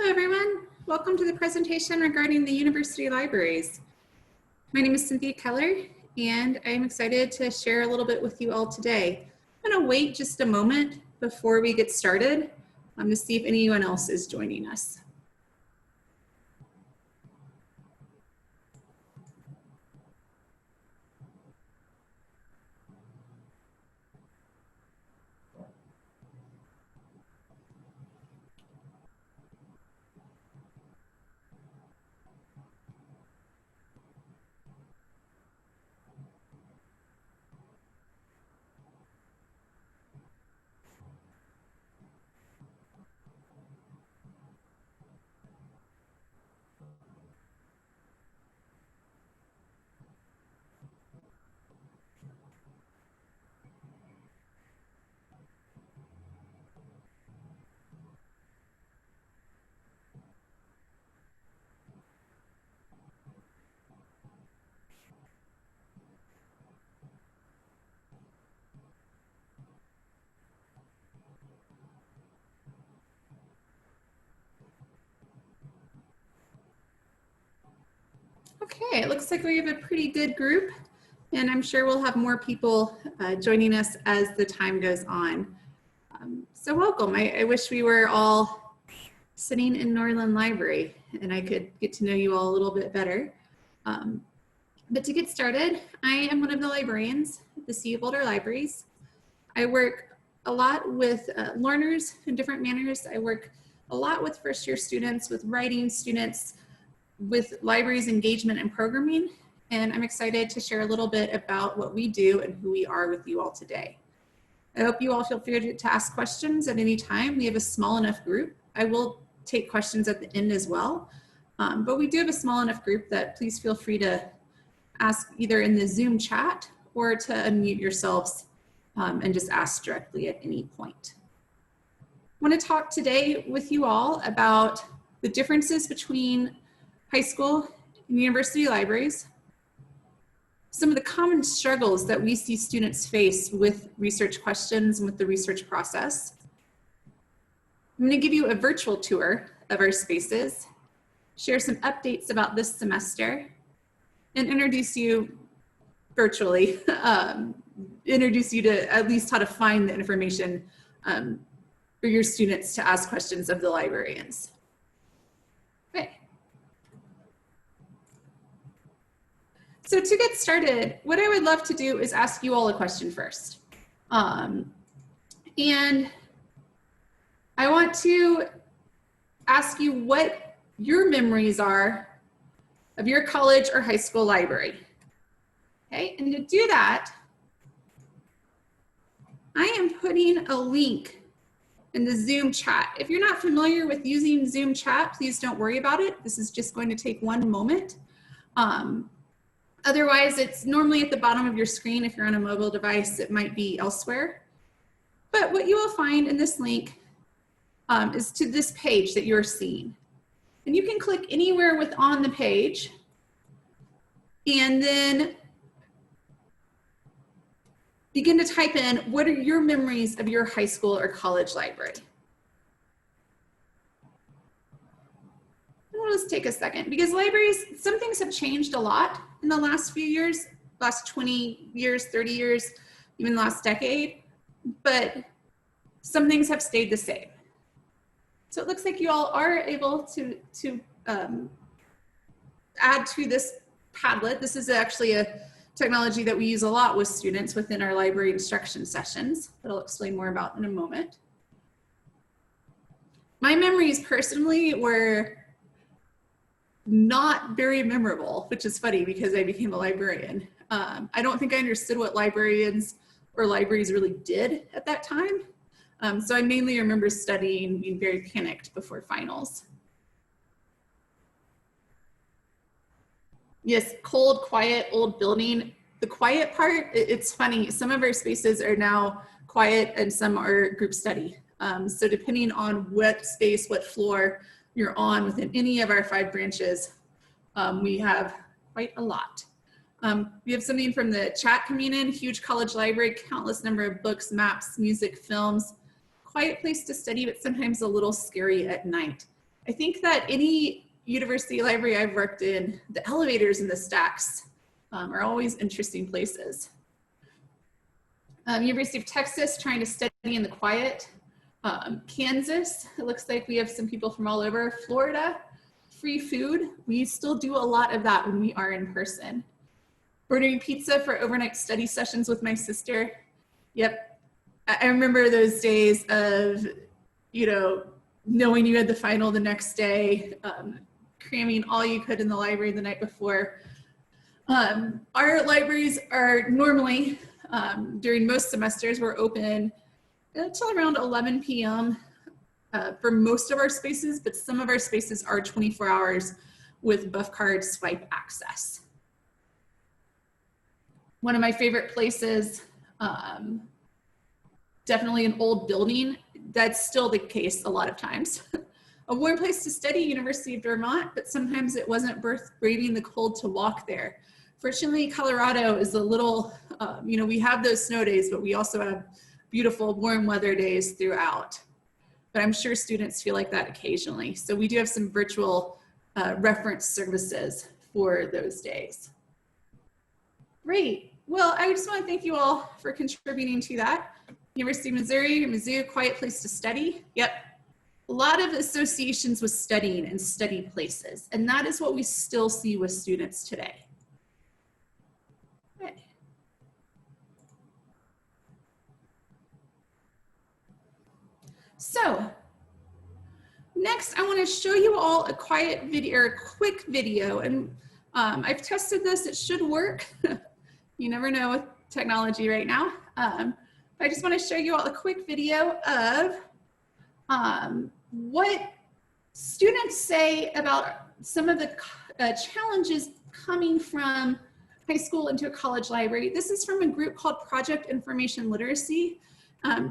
Hello everyone, welcome to the presentation regarding the university libraries. My name is Cynthia Keller and I'm excited to share a little bit with you all today. I'm going to wait just a moment before we get started to see if anyone else is joining us. Okay, it looks like we have a pretty good group and I'm sure we'll have more people joining us as the time goes on. So welcome. I wish we were all sitting in Norland Library and I could get to know you all a little bit better. But to get started, I am one of the librarians at the CU Boulder Libraries. I work a lot with learners in different manners. I work a lot with first year students, with writing students, with libraries engagement and programming, and I'm excited to share a little bit about what we do and who we are with you all today. I hope you all feel free to ask questions at any time. We have a small enough group. I will take questions at the end as well, but we do have a small enough group that please feel free to ask either in the Zoom chat or to unmute yourselves and just ask directly at any point. I want to talk today with you all about the differences between high school and university libraries, some of the common struggles that we see students face with research questions and with the research process. I'm going to give you a virtual tour of our spaces, share some updates about this semester, and introduce you virtually, introduce you to at least how to find the information for your students to ask questions of the librarians. Okay. So to get started, what I would love to do is ask you all a question first. And I want to ask you what your memories are of your college or high school library. Okay, and to do that, I am putting a link in the Zoom chat. If you're not familiar with using Zoom chat, please don't worry about it. This is just going to take one moment. Otherwise, it's normally at the bottom of your screen. If you're on a mobile device, it might be elsewhere. But what you will find in this link is to this page that you're seeing. And you can click anywhere on the page and then begin to type in, what are your memories of your high school or college library? And we'll just take a second because libraries, some things have changed a lot in the last few years, last 20 years, 30 years, even last decade, but some things have stayed the same. So it looks like you all are able to add to this Padlet. This is actually a technology that we use a lot with students within our library instruction sessions that I'll explain more about in a moment. My memories personally were not very memorable, which is funny because I became a librarian. I don't think I understood what librarians or libraries really did at that time. So I mainly remember studying, being very panicked before finals. Yes, cold, quiet, old building. The quiet part, it's funny. Some of our spaces are now quiet and some are group study. So depending on what space, what floor you're on within any of our 5 branches, we have quite a lot. We have something from the chat coming in, huge college library, countless number of books, maps, music, films, quiet place to study, but sometimes a little scary at night. I think that any university library I've worked in, the elevators and the stacks are always interesting places. University of Texas, trying to study in the quiet. Kansas, it looks like we have some people from all over. Florida, free food. We still do a lot of that when we are in person. Ordering pizza for overnight study sessions with my sister. Yep, I remember those days of, you know, knowing you had the final the next day, cramming all you could in the library the night before. Our libraries are normally, during most semesters, we're open until around 11 p.m. For most of our spaces, but some of our spaces are 24 hours with buff card swipe access. One of my favorite places, definitely an old building. That's still the case a lot of times. A warm place to study, University of Vermont, but sometimes it wasn't worth braving the cold to walk there. Fortunately, Colorado is a little, you know, we have those snow days, but we also have beautiful warm weather days throughout. But I'm sure students feel like that occasionally. So we do have some virtual reference services for those days. Great. Well, I just want to thank you all for contributing to that. University of Missouri, Mizzou, quiet place to study. Yep. A lot of associations with studying and study places. And that is what we still see with students today. Okay. So next, I want to show you all a quiet video or a quick video. And I've tested this, it should work. You never know with technology right now. I just want to show you all a quick video of what students say about some of the challenges coming from high school into a college library. This is from a group called Project Information Literacy.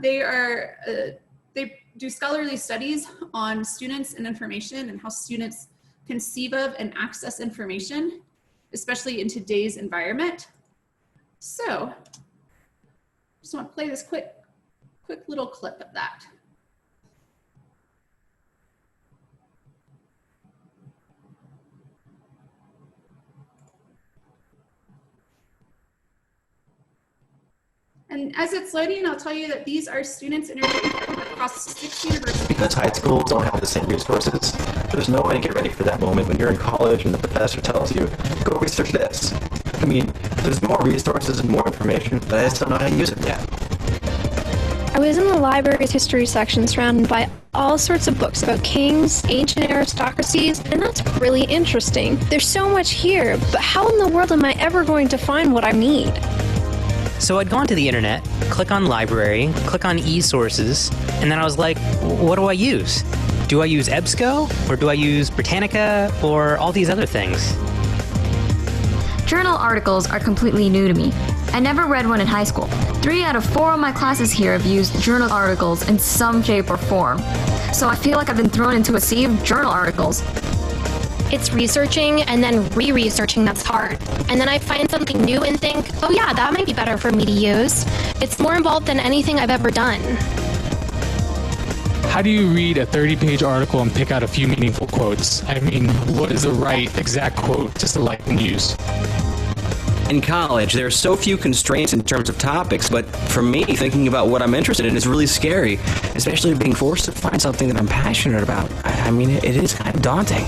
They do scholarly studies on students and information and how students conceive of and access information, especially in today's environment. So, just want to play this quick little clip of that. And as it's loading, I'll tell you that these are students interviewed across 6 universities. Because high schools don't have the same resources, there's no way to get ready for that moment when you're in college and the professor tells you, go research this. I mean, there's more resources and more information, but I just don't know how to use it yet. I was in the library's history section surrounded by all sorts of books about kings, ancient aristocracies, and that's really interesting. There's so much here, but how in the world am I ever going to find what I need? So I'd gone to the internet, click on library, click on e-sources, and then I was like, what do I use? Do I use EBSCO, or do I use Britannica, or all these other things? Journal articles are completely new to me. I never read one in high school. 3 out of 4 of my classes here have used journal articles in some shape or form. So I feel like I've been thrown into a sea of journal articles. It's researching and then re-researching that's hard. And then I find something new and think, oh yeah, that might be better for me to use. It's more involved than anything I've ever done. How do you read a 30-page article and pick out a few meaningful quotes? I mean, what is the right exact quote to select and use? In college, there are so few constraints in terms of topics, but for me, thinking about what I'm interested in is really scary, especially being forced to find something that I'm passionate about. I mean, it is kind of daunting.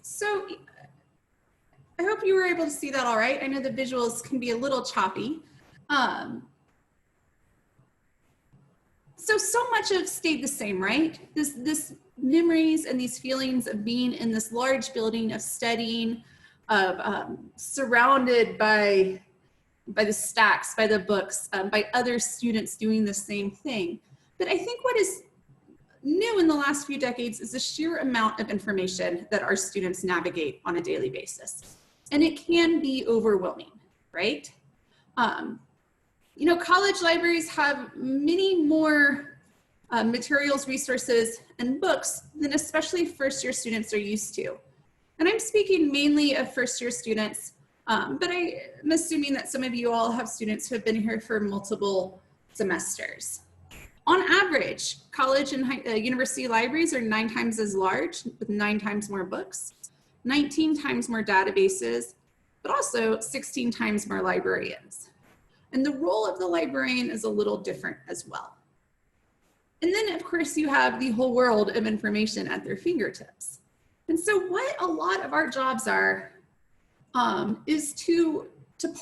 So I hope you were able to see that all right. I know the visuals can be a little choppy. So much of stayed the same, right? This memories and these feelings of being in this large building, of studying, of surrounded by the stacks, by the books, by other students doing the same thing. But I think what is new in the last few decades is the sheer amount of information that our students navigate on a daily basis. And it can be overwhelming, right? You know, college libraries have many more materials, resources, and books than especially first-year students are used to. And I'm speaking mainly of first-year students, but I'm assuming that some of you all have students who have been here for multiple semesters. On average, college and university libraries are 9 times as large, with 9 times more books, 19 times more databases, but also 16 times more librarians. And the role of the librarian is a little different as well. And then, of course, you have the whole world of information at their fingertips. And so what a lot of our jobs are is to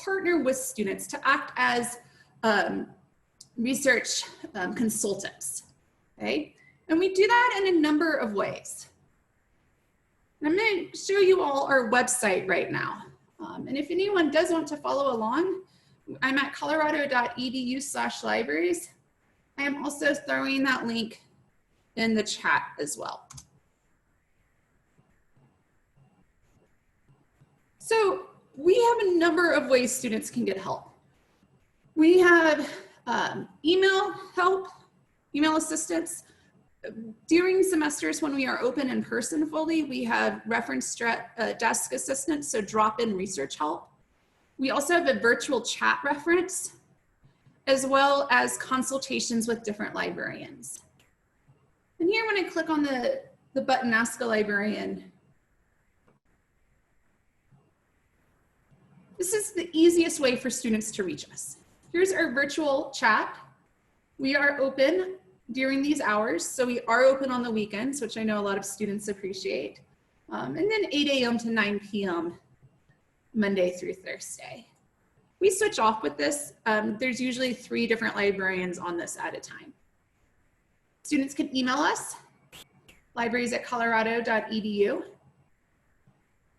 partner with students, to act as research consultants, okay? And we do that in a number of ways. And I'm going to show you all our website right now. And if anyone does want to follow along, I'm at colorado.edu/libraries. I am also throwing that link in the chat as well. So we have a number of ways students can get help. We have email help, email assistance. During semesters when we are open in person fully, we have reference desk assistance, so drop-in research help. We also have a virtual chat reference, as well as consultations with different librarians. And here when I click on the button Ask a Librarian, this is the easiest way for students to reach us. Here's our virtual chat. We are open during these hours, so we are open on the weekends, which I know a lot of students appreciate. And then 8 a.m. to 9 p.m. Monday through Thursday. We switch off with this. There's usually 3 different librarians on this at a time. Students can email us, libraries@colorado.edu.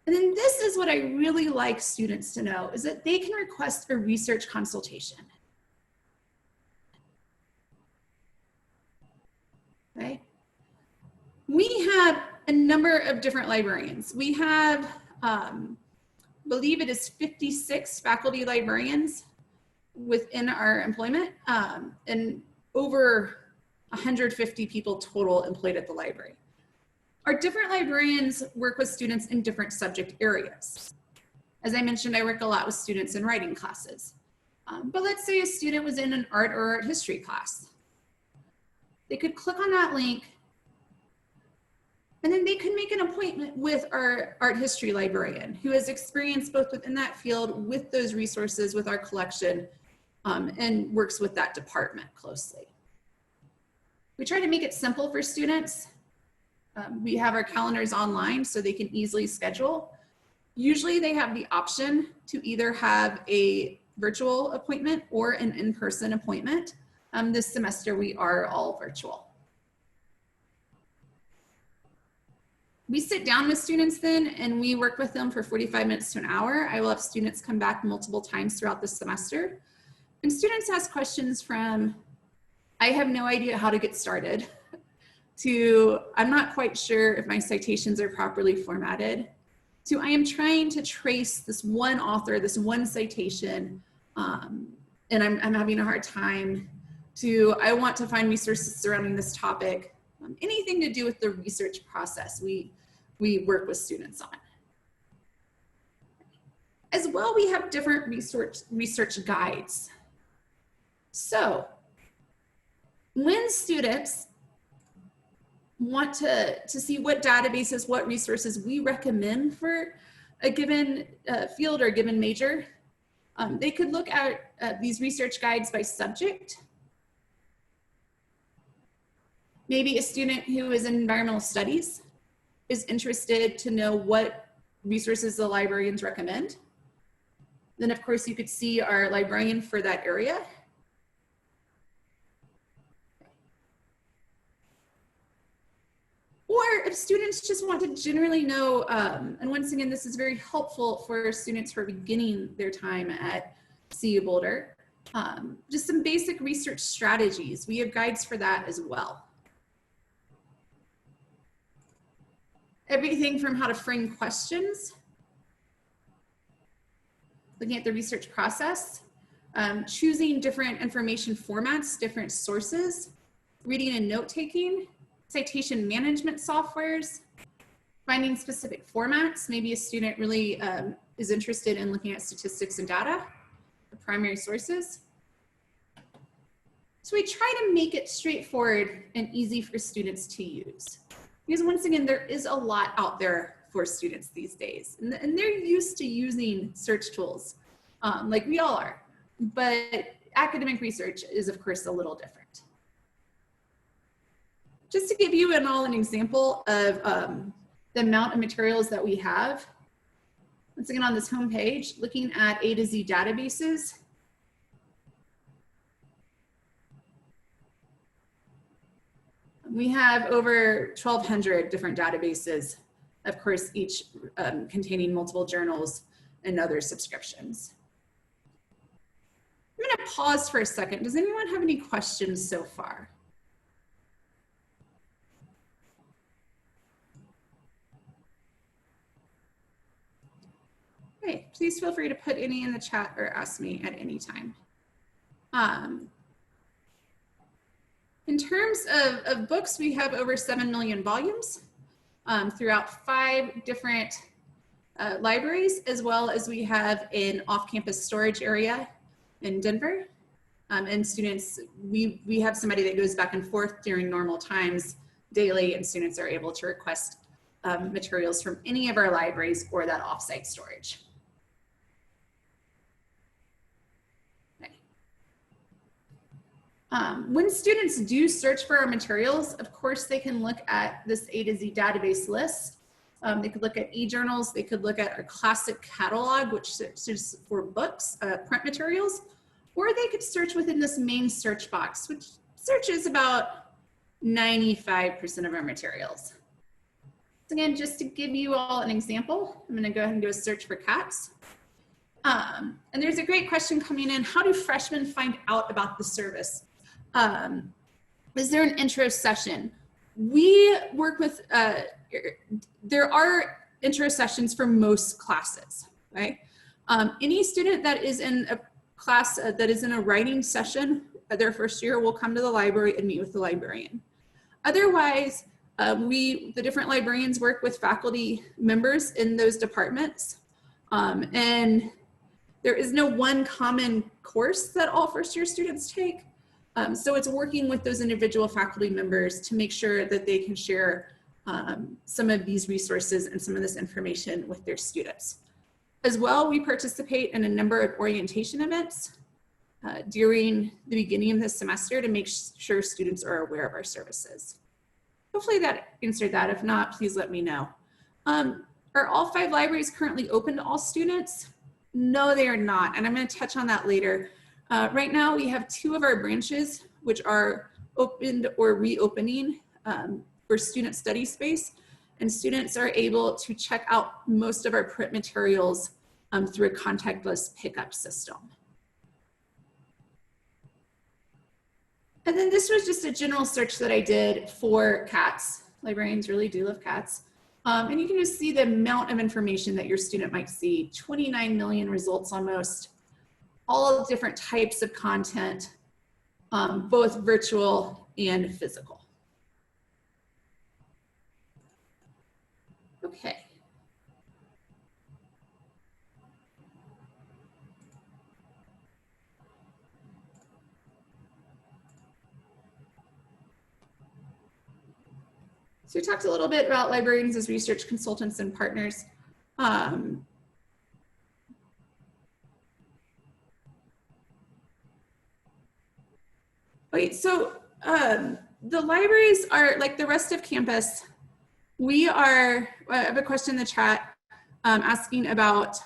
And then this is what I really like students to know, is that they can request a research consultation. Okay. We have a number of different librarians. We have, believe it is 56 faculty librarians within our employment, and over 150 people total employed at the library. Our different librarians work with students in different subject areas. As I mentioned, I work a lot with students in writing classes. But let's say a student was in an art or art history class. They could click on that link, and then they could make an appointment with our art history librarian who has experience both within that field with those resources, with our collection, and works with that department closely. We try to make it simple for students. We have our calendars online so they can easily schedule. Usually they have the option to either have a virtual appointment or an in-person appointment. This semester we are all virtual. We sit down with students then and we work with them for 45 minutes to an hour. I will have students come back multiple times throughout the semester. And students ask questions from, I have no idea how to get started, to I'm not quite sure if my citations are properly formatted, to I am trying to trace this one author, this one citation, and I'm having a hard time, to I want to find resources surrounding this topic. Anything to do with the research process, we work with students on. As well, we have different research guides. So when students want to see what databases, what resources we recommend for a given field or a given major, they could look at these research guides by subject. Maybe a student who is in environmental studies is interested to know what resources the librarians recommend. Then of course you could see our librarian for that area. Or if students just want to generally know, and once again, this is very helpful for students who are beginning their time at CU Boulder, just some basic research strategies. We have guides for that as well. everything from how to frame questions, looking at the research process, choosing different information formats, different sources, reading and note-taking, citation management softwares, finding specific formats. Maybe a student really is interested in looking at statistics and data, the primary sources. So we try to make it straightforward and easy for students to use. Because once again, there is a lot out there for students these days. And they're used to using search tools like we all are. But academic research is, of course, a little different. Just to give you an example of the amount of materials that we have, once again on this home page, looking at A to Z databases. We have over 1,200 different databases, of course, each containing multiple journals and other subscriptions. I'm going to pause for a second. Does anyone have any questions so far? Okay, please feel free to put any in the chat or ask me at any time. In terms of books, we have over 7 million volumes throughout 5 different libraries, as well as we have an off-campus storage area in Denver. And students, we have somebody that goes back and forth during normal times daily, and students are able to request materials from any of our libraries or that off-site storage. When students do search for our materials, of course, they can look at this A to Z database list. They could look at e-journals. They could look at our classic catalog, which searches for books, print materials, or they could search within this main search box, which searches about 95% of our materials. So again, just to give you all an example, I'm going to go ahead and do a search for cats. And there's a great question coming in. How do freshmen find out about the service? Is there an intro session? We work with, there are intro sessions for most classes, right? Any student that is in a class that is in a writing session their first year will come to the library and meet with the librarian. Otherwise, the different librarians work with faculty members in those departments. And there is no one common course that all first year students take. So it's working with those individual faculty members to make sure that they can share some of these resources and some of this information with their students. As well, we participate in a number of orientation events during the beginning of the semester to make sure students are aware of our services. Hopefully that answered that. If not, please let me know. Are all 5 libraries currently open to all students? No, they are not, and I'm going to touch on that later. Right now, we have 2 of our branches which are opened or reopening for student study space, and students are able to check out most of our print materials through a contactless pickup system. And then this was just a general search that I did for cats. Librarians really do love cats. And you can just see the amount of information that your student might see, 29 million results almost, all different types of content, both virtual and physical. Okay. So we talked a little bit about librarians as research consultants and partners. Okay, so the libraries are like the rest of campus. I have a question in the chat asking about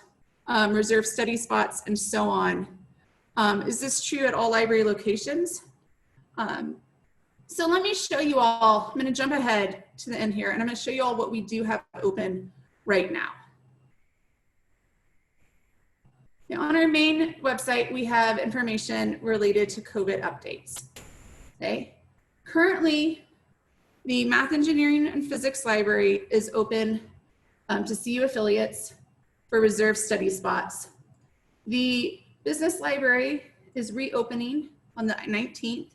reserved study spots and so on. Is this true at all library locations? So let me show you all, I'm going to jump ahead to the end here, and I'm going to show you all what we do have open right now. Now, on our main website, we have information related to COVID updates. Okay. Currently, The Math, Engineering, and Physics Library is open to CU affiliates for reserved study spots. The Business Library is reopening on the 19th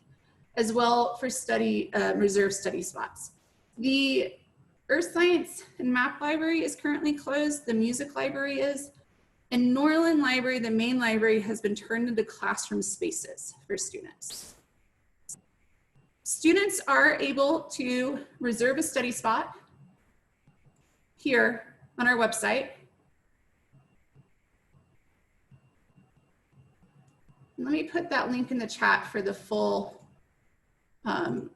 as well for reserved study spots. The Earth Science and Map Library is currently closed. The Music Library is. And Norland Library, the main library, has been turned into classroom spaces for students. Students are able to reserve a study spot here on our website. Let me put that link in the chat for the full COVID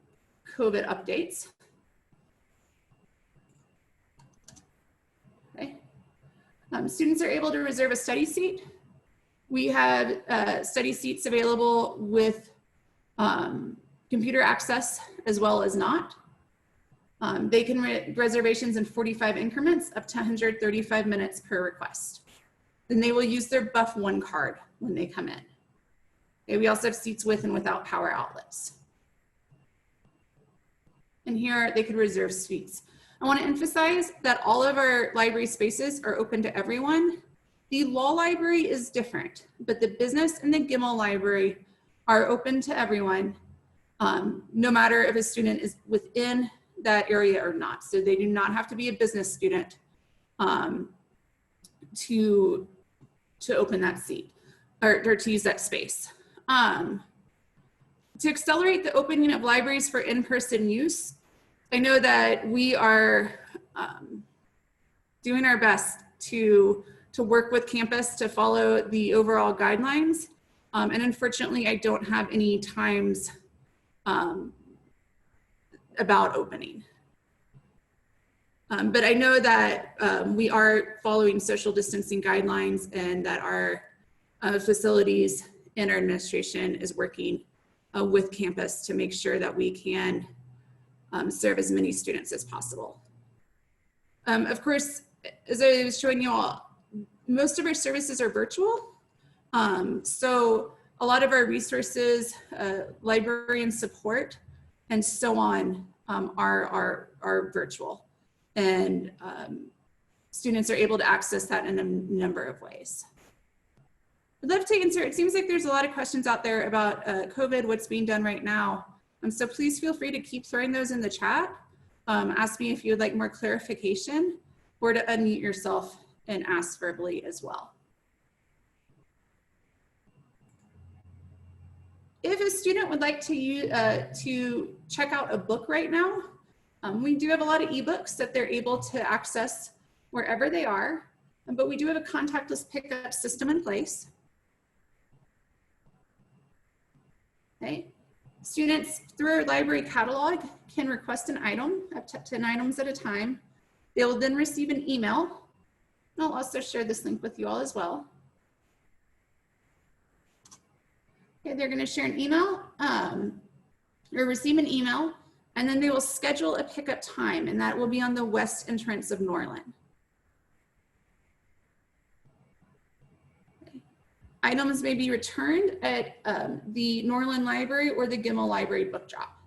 updates. Okay. Students are able to reserve a study seat. We have study seats available with computer access as well as not. They can reservations in 45 increments up to 135 minutes per request. Then they will use their Buff 1 card when they come in. Okay, we also have seats with and without power outlets. And here they could reserve suites. I want to emphasize that all of our library spaces are open to everyone. The law library is different, but the business and the Gimmel library are open to everyone, no matter if a student is within that area or not. So they do not have to be a business student to open that seat or to use that space. To accelerate the opening of libraries for in-person use, I know that we are doing our best to work with campus to follow the overall guidelines. And unfortunately, I don't have any times about opening. But I know that we are following social distancing guidelines and that our facilities and our administration is working with campus to make sure that we can serve as many students as possible. Of course, as I was showing you all, most of our services are virtual. So a lot of our resources, librarian support, and so on are virtual. And students are able to access that in a number of ways. I'd love to answer, it seems like there's a lot of questions out there about COVID, what's being done right now. So please feel free to keep throwing those in the chat. Ask me if you would like more clarification or to unmute yourself and ask verbally as well. If a student would like to check out a book right now, we do have a lot of ebooks that they're able to access wherever they are, but we do have a contactless pickup system in place. Okay. Students through our library catalog can request an item, up to 10 items at a time. They will then receive an email. I'll also share this link with you all as well. Okay, they're going to share an email or receive an email, and then they will schedule a pickup time, and that will be on the west entrance of Norland. Items may be returned at the Norland Library or the Gimmel Library book drop.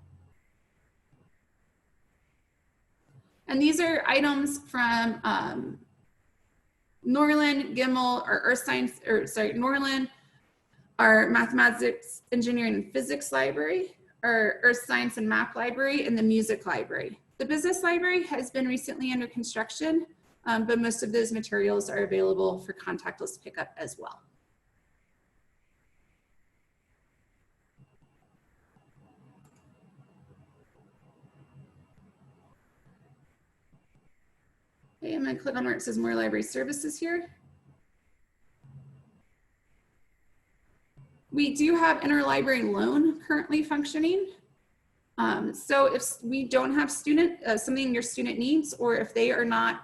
And these are items from Norland, Gimmel, or Earth Science, or sorry, Norland, our Mathematics, Engineering, and Physics Library, our Earth Science and Map Library, and the Music Library. The Business Library has been recently under construction, but most of those materials are available for contactless pickup as well. Okay, I'm going to click on where it says more library services here. We do have Interlibrary Loan currently functioning. So if we don't have something your student needs, or if they are not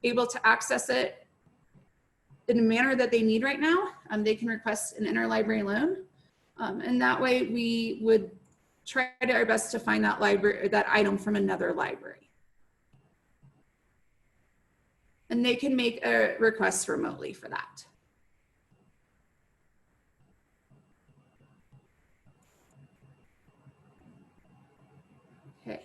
able to access it in a manner that they need right now, they can request an Interlibrary Loan. And that way we would try our best to find that item from another library. And they can make a request remotely for that. Okay.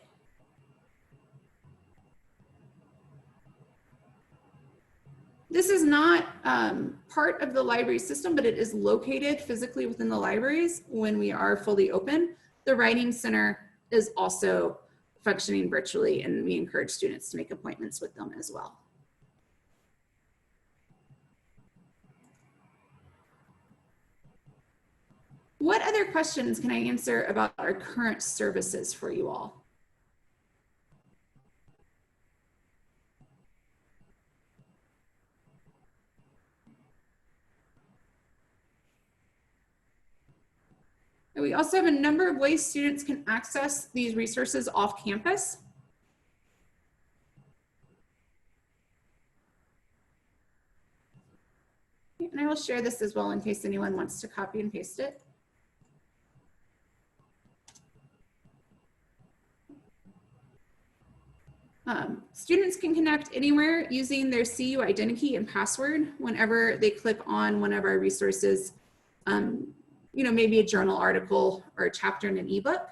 This is not part of the library system, but it is located physically within the libraries when we are fully open. The Writing Center is also functioning virtually, and we encourage students to make appointments with them as well. What other questions can I answer about our current services for you all? We also have a number of ways students can access these resources off campus. And I will share this as well in case anyone wants to copy and paste it. Students can connect anywhere using their CU identity and password whenever they click on one of our resources, you know, maybe a journal article or a chapter in an ebook.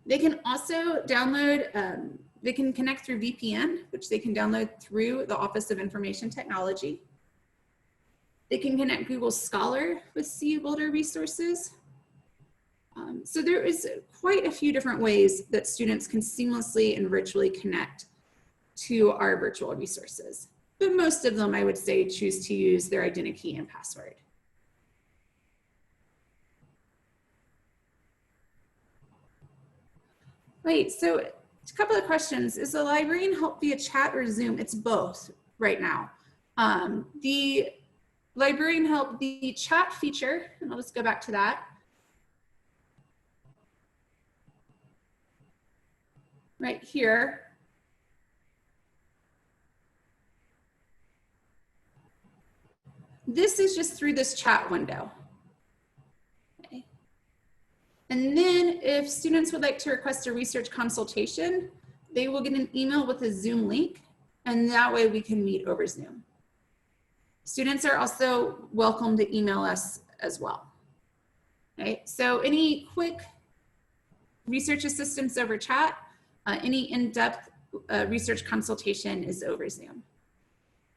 They can also download, they can connect through VPN, which they can download through the Office of Information Technology. They can connect Google Scholar with CU Boulder resources. So there is quite a few different ways that students can seamlessly and virtually connect to our virtual resources. But most of them, I would say, choose to use their identity and password. Right, so a couple of questions. Is the librarian help via chat or Zoom? It's both right now. The librarian help, the chat feature, and I'll just go back to that. Right here. This is just through this chat window. Okay. And then if students would like to request a research consultation, they will get an email with a Zoom link, and that way we can meet over Zoom. Students are also welcome to email us as well. Okay. So any quick research assistance over chat, any in-depth research consultation is over Zoom.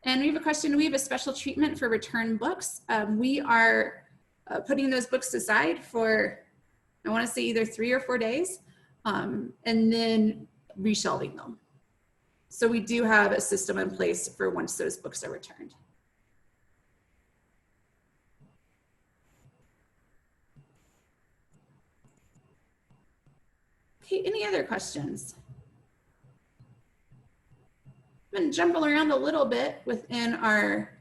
And we have a question, do we have a special treatment for return books? We are putting those books aside for, I want to say either 3 or 4 days, and then reshelving them. So we do have a system in place for once those books are returned. Okay, any other questions? I'm going to jump around a little bit within our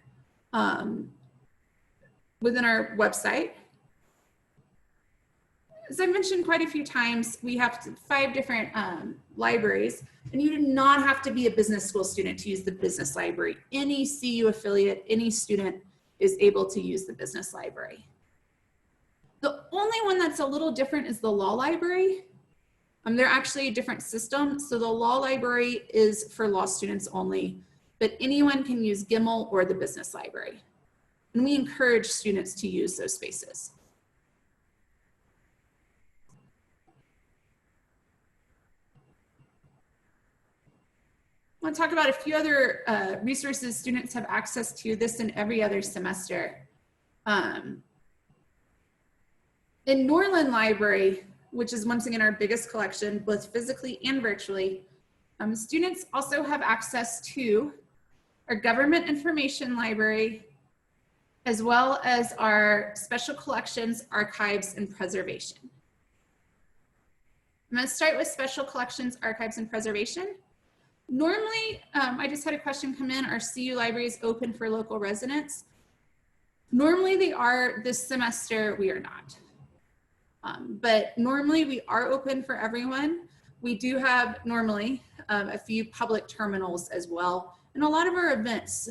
website. As I mentioned quite a few times, we have 5 different libraries, and you do not have to be a business school student to use the business library. Any CU affiliate, any student is able to use the business library. The only one that's a little different is the law library. They're actually a different system. So the law library is for law students only, but anyone can use GIML or the business library. And we encourage students to use those spaces. I want to talk about a few other resources students have access to this and every other semester. In Norland Library, which is once again our biggest collection, both physically and virtually, students also have access to our government information library, as well as our special collections, archives, and preservation. I'm going to start with special collections, archives, and preservation. Normally, I just had a question come in, are CU libraries open for local residents? Normally they are. This semester we are not. But normally we are open for everyone. We do have normally a few public terminals as well. And a lot of our events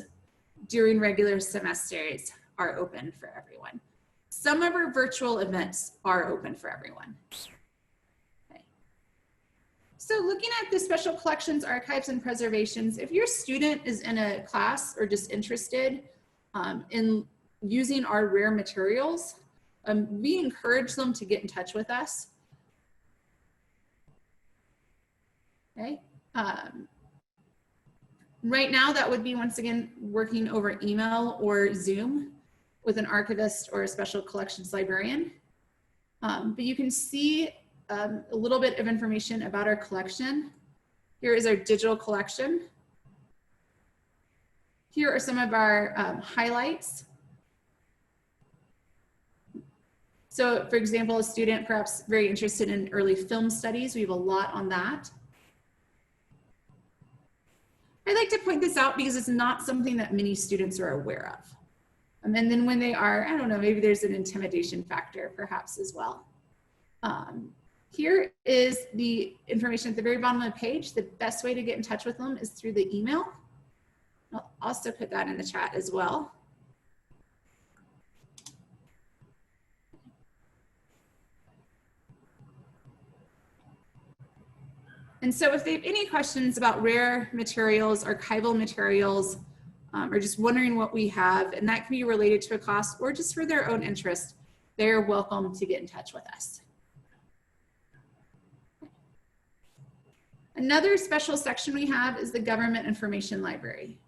during regular semesters are open for everyone. Some of our virtual events are open for everyone. Okay. So looking at the special collections, archives, and preservations, if your student is in a class or just interested in using our rare materials, we encourage them to get in touch with us. Okay. Right now, that would be, once again, working over email or Zoom with an archivist or a special collections librarian. But you can see a little bit of information about our collection. Here is our digital collection. Here are some of our highlights. So for example, a student perhaps very interested in early film studies, we have a lot on that. I like to point this out because it's not something that many students are aware of. And then when they are, I don't know, maybe there's an intimidation factor perhaps as well. Here is the information at the very bottom of the page. The best way to get in touch with them is through the email. I'll also put that in the chat as well. And so if they have any questions about rare materials, archival materials, or just wondering what we have, and that can be related to a class or just for their own interest, they're welcome to get in touch with us. Another special section we have is the Government Information Library.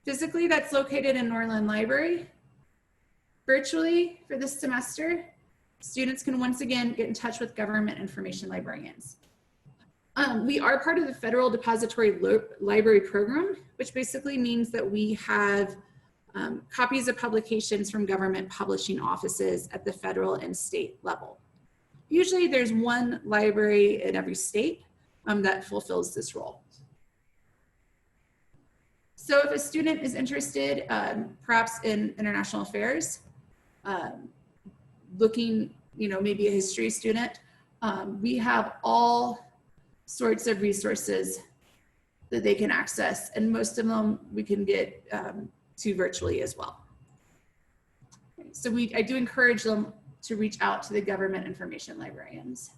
Physically, that's located in Norland Library. Virtually, for this semester, students can once again get in touch with government information librarians. We are part of the Federal Depository Library Program, which basically means that we have copies of publications from government publishing offices at the federal and state level. Usually there's one library in every state that fulfills this role. So if a student is interested, perhaps in international affairs, looking, maybe a history student, we have all sorts of resources that they can access, and most of them we can get to virtually as well. So I do encourage them to reach out to the government information librarians.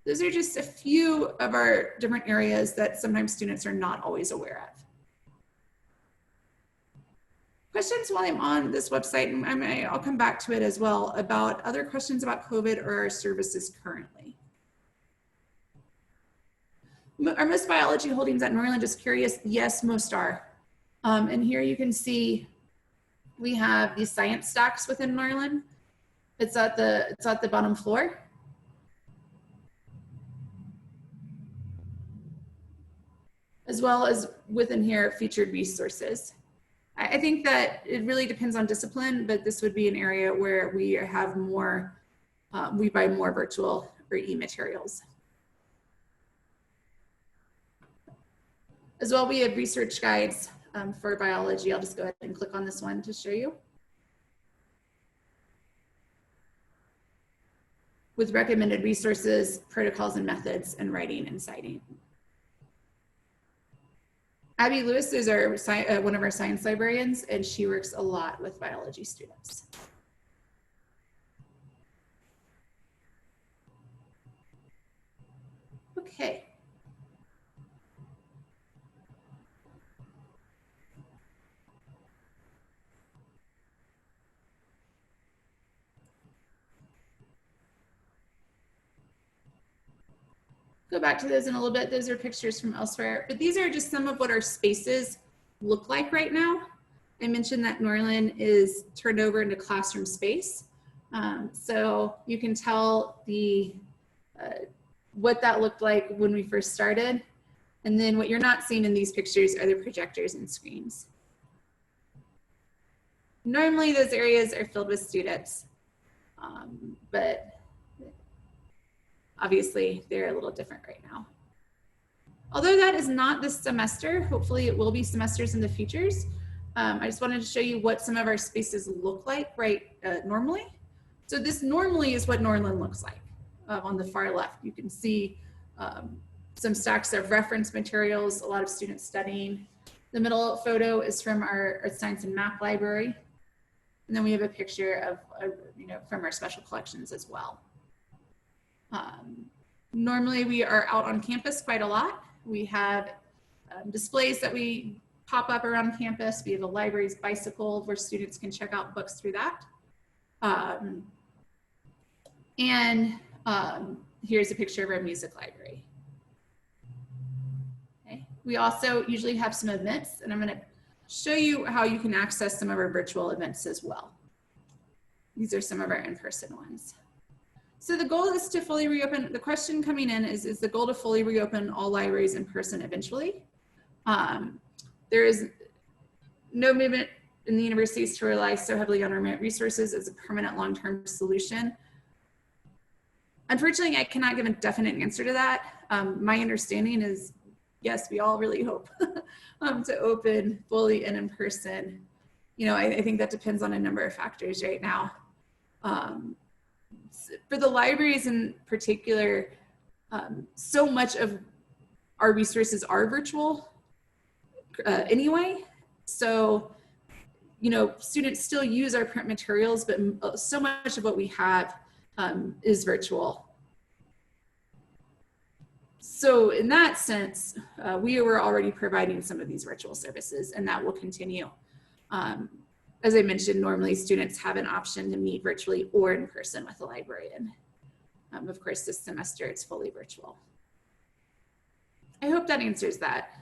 Those are just a few of our different areas that sometimes students are not always aware of. Questions while I'm on this website, and I'll come back to it as well, about other questions about COVID or our services currently. Are most biology holdings at Norland? Just curious. Yes, most are. And here you can see we have these science stacks within Norland. It's at the bottom floor. As well as within here, featured resources. I think that it really depends on discipline, but this would be an area where we have more, we buy more virtual or e-materials. As well, we have research guides for biology. I'll just go ahead and click on this one to show you. With recommended resources, protocols and methods, and writing and citing. Abby Lewis is one of our science librarians, and she works a lot with biology students. Okay. Go back to those in a little bit. Those are pictures from elsewhere, but these are just some of what our spaces look like right now. I mentioned that Norland is turned over into classroom space. So you can tell what that looked like when we first started. And then what you're not seeing in these pictures are the projectors and screens. Normally those areas are filled with students, but obviously, they're a little different right now. Although that is not this semester, hopefully it will be semesters in the futures. I just wanted to show you what some of our spaces look like normally. So this normally is what Norland looks like. On the far left, you can see some stacks of reference materials, a lot of students studying. The middle photo is from our science and math library. And then we have a picture of, from our special collections as well. Normally we are out on campus quite a lot. We have displays that we pop up around campus. We have a library's bicycle where students can check out books through that. Here's a picture of our music library. Okay. We also usually have some events, and I'm going to show you how you can access some of our virtual events as well. These are some of our in-person ones. So the goal is to fully reopen. The question coming in is the goal to fully reopen all libraries in person eventually? There is no movement in the universities to rely so heavily on remote resources as a permanent long-term solution. Unfortunately, I cannot give a definite answer to that. My understanding is, yes, we all really hope to open fully and in person. You know, I think that depends on a number of factors right now. For the libraries in particular, so much of our resources are virtual anyway. So, you know, students still use our print materials, but so much of what we have is virtual. So in that sense, we were already providing some of these virtual services, and that will continue. As I mentioned, normally students have an option to meet virtually or in person with a librarian. Of course, this semester it's fully virtual. I hope that answers that.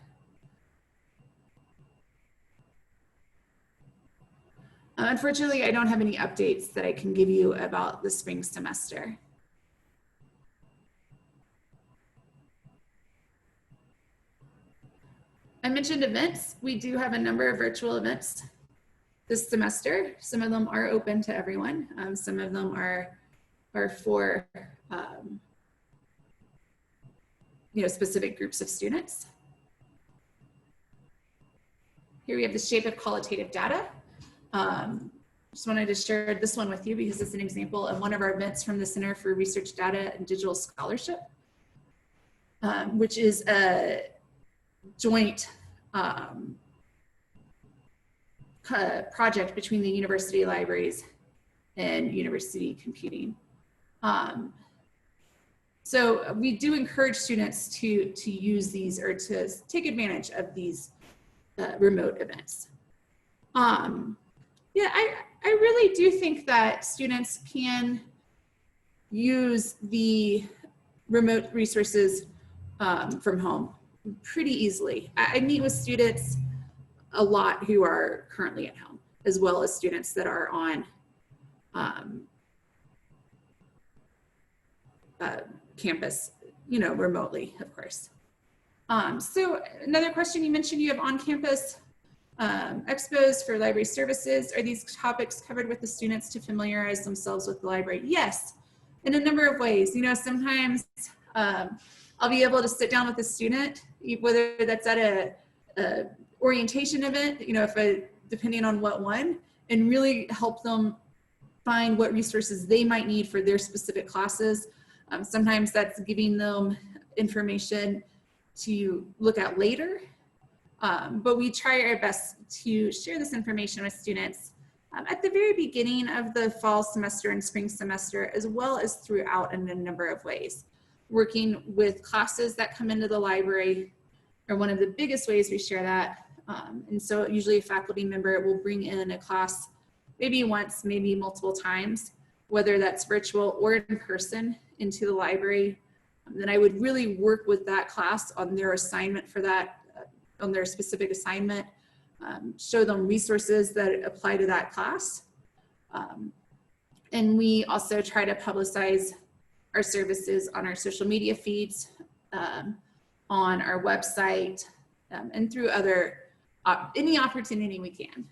Unfortunately, I don't have any updates that I can give you about the spring semester. I mentioned events. We do have a number of virtual events this semester. Some of them are open to everyone. Some of them are for you know, specific groups of students. Here we have the shape of qualitative data. Just wanted to share this one with you because it's an example of one of our events from the Center for Research Data and Digital Scholarship, which is a joint project between the university libraries and university computing. So we do encourage students to use these or to take advantage of these remote events. Yeah, I really do think that students can use the remote resources from home pretty easily. I meet with students a lot who are currently at home, as well as students that are on campus, you know, remotely, of course. So another question you mentioned, you have on-campus expos for library services. Are these topics covered with the students to familiarize themselves with the library? Yes, in a number of ways. You know, sometimes I'll be able to sit down with a student, whether that's at a orientation event, you know, depending on what one, and really help them find what resources they might need for their specific classes. Sometimes that's giving them information to look at later. But we try our best to share this information with students at the very beginning of the fall semester and spring semester, as well as throughout in a number of ways. Working with classes that come into the library are one of the biggest ways we share that. And so usually a faculty member will bring in a class maybe once, maybe multiple times, whether that's virtual or in person into the library. Then I would really work with that class on their assignment for that, on their specific assignment, show them resources that apply to that class. And we also try to publicize our services on our social media feeds, on our website, and through any opportunity we can.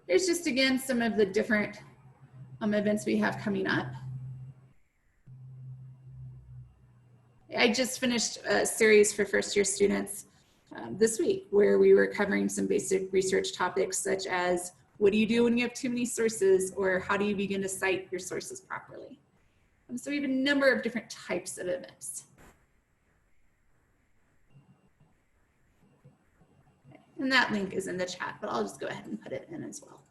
Here's just, again, some of the different events we have coming up. I just finished a series for first-year students this week where we were covering some basic research topics such as what do you do when you have too many sources, or how do you begin to cite your sources properly? So we have a number of different types of events. And that link is in the chat, but I'll just go ahead and put it in as well.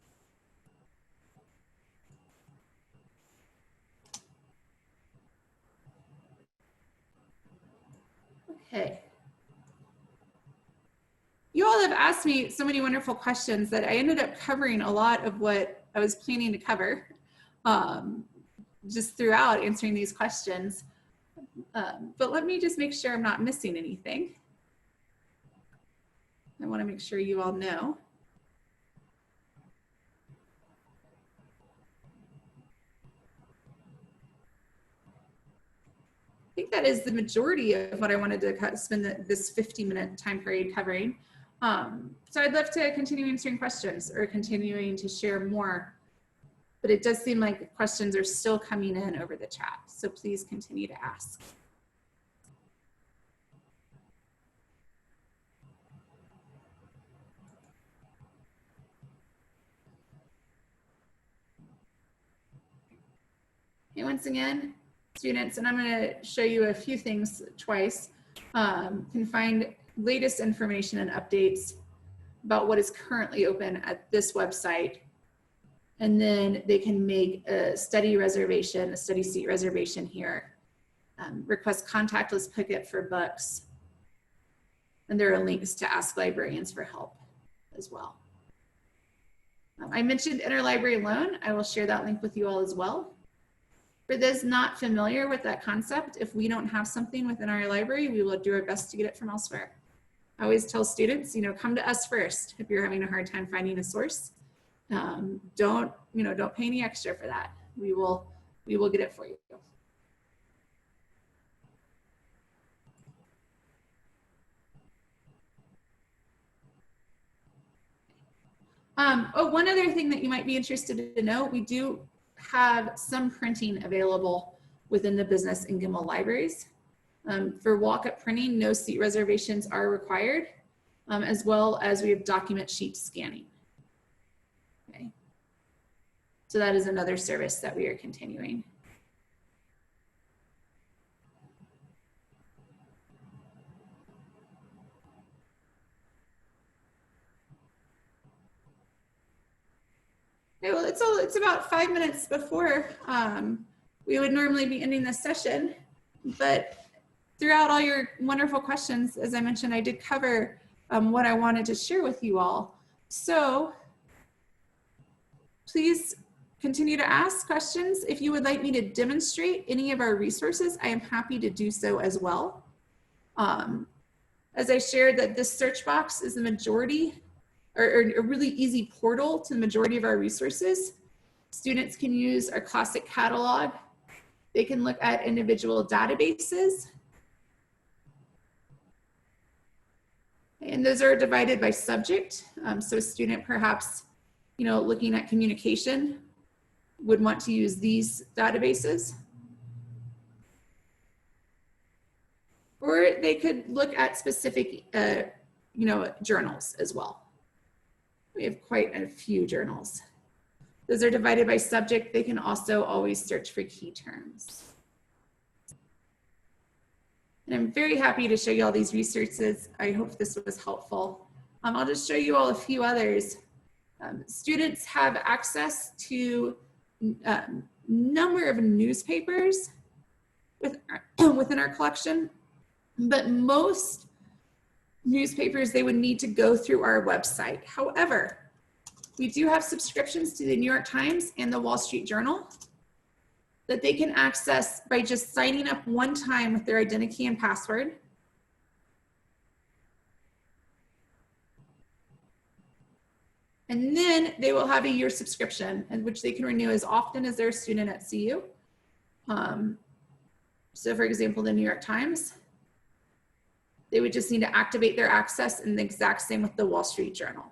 Okay. You all have asked me so many wonderful questions that I ended up covering a lot of what I was planning to cover just throughout answering these questions. But let me just make sure I'm not missing anything. I want to make sure you all know. I think that is the majority of what I wanted to spend this 50-minute time period covering. So I'd love to continue answering questions or continuing to share more, but it does seem like questions are still coming in over the chat. So please continue to ask. Okay, once again, students, and I'm going to show you a few things twice, can find latest information and updates about what is currently open at this website. And then they can make a study reservation, a study seat reservation here, request contactless pickup for books. And there are links to ask librarians for help as well. I mentioned Interlibrary Loan. I will share that link with you all as well. For those not familiar with that concept, if we don't have something within our library, we will do our best to get it from elsewhere. I always tell students, come to us first if you're having a hard time finding a source. Don't pay any extra for that. We will get it for you. One other thing that you might be interested to know, we do have some printing available within the business and Gimmel libraries. For walk-up printing, no seat reservations are required, as well as we have document sheet scanning. Okay. So that is another service that we are continuing. Okay, well, it's about 5 minutes before we would normally be ending this session, but throughout all your wonderful questions, as I mentioned, I did cover what I wanted to share with you all. So please continue to ask questions. If you would like me to demonstrate any of our resources, I am happy to do so as well. As I shared, that this search box is the majority or a really easy portal to the majority of our resources. Students can use our classic catalog. They can look at individual databases. And those are divided by subject. So a student perhaps, looking at communication would want to use these databases. Or they could look at specific, journals as well. We have quite a few journals. Those are divided by subject. They can also always search for key terms. And I'm very happy to show you all these resources. I hope this was helpful. I'll just show you all a few others. Students have access to a number of newspapers within our collection, but most newspapers, they would need to go through our website. However, we do have subscriptions to the New York Times and the Wall Street Journal that they can access by just signing up one time with their identity and password. And then they will have a year subscription, in which they can renew as often as they're a student at CU. So for example, the New York Times, they would just need to activate their access, and the exact same with the Wall Street Journal.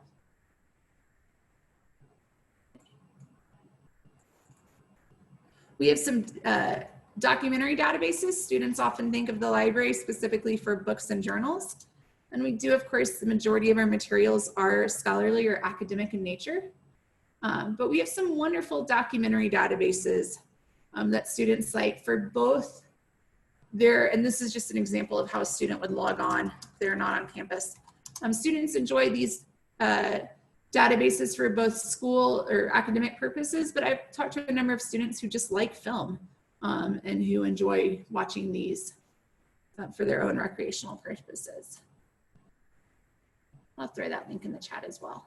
We have some documentary databases. Students often think of the library specifically for books and journals. And we do, of course, the majority of our materials are scholarly or academic in nature. But we have some wonderful documentary databases that students like for both and this is just an example of how a student would log on if they're not on campus. Students enjoy these databases for both school or academic purposes, but I've talked to a number of students who just like film and who enjoy watching these. for their own recreational purposes. I'll throw that link in the chat as well.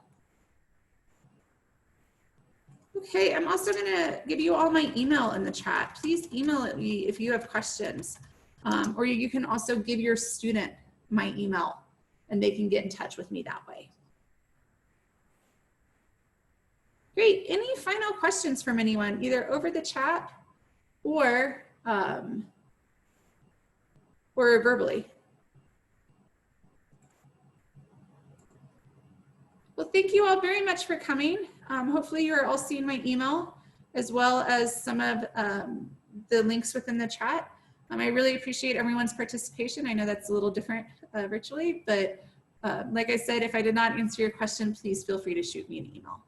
Okay, I'm also going to give you all my email in the chat. Please email me if you have questions. Or you can also give your student my email and they can get in touch with me that way. Great, any final questions from anyone, either over the chat or verbally? Well, thank you all very much for coming. Hopefully you're all seeing my email as well as some of the links within the chat. I really appreciate everyone's participation. I know that's a little different virtually, but like I said, if I did not answer your question, please feel free to shoot me an email.